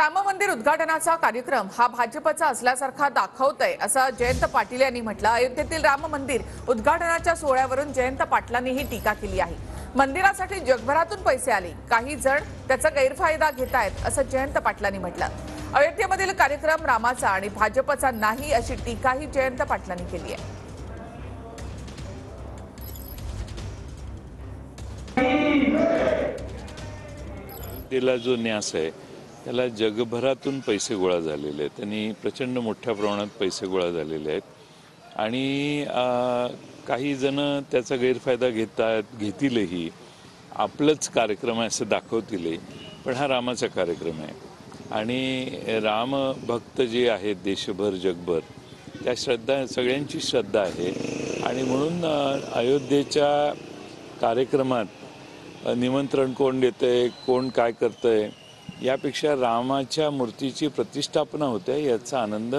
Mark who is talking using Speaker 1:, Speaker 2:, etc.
Speaker 1: राम मंदिर उद्घाटनाचा कार्यक्रम हा भाजपचा असल्यासारखा दाखवतोय असं जयंत पाटील यांनी म्हटलं। अयोध्येतील राम मंदिर उद्घाटनाच्या सोहळ्यावरून जयंत पाटलांनी ही टीका केली आहे। मंदिरासाठी जगभरातून पैसे आले, काही जण त्याचा गैरफायदा घेतायत असं जयंत पाटलांनी म्हटलं। अयोध्येमधील कार्यक्रम रामाचा आणि भाजपचा नाही अशी टीकाही जयंत पाटलांनी केली आहे।
Speaker 2: दिला जो न्यास आहे त्याला जगभरातून पैसे गोळा झालेले आहेत आणि प्रचंड मोठ्या प्रमाणात पैसे गोळा झालेले आहेत आणि काही जण त्याचा गैरफायदा घेतीलही, आपलंच कार्यक्रम आहे असं दाखवतील, पण हा रामाचा कार्यक्रम आहे आणि राम भक्त जे आहेत देशभर जगभर त्या श्रद्धा सगळ्यांची श्रद्धा आहे आणि म्हणून अयोध्येच्या कार्यक्रमात निमंत्रण कोण देतंय, कोण काय करतंय, यापेक्षा रामाच्या मूर्तीची प्रतिष्ठापना होते याचा आनंद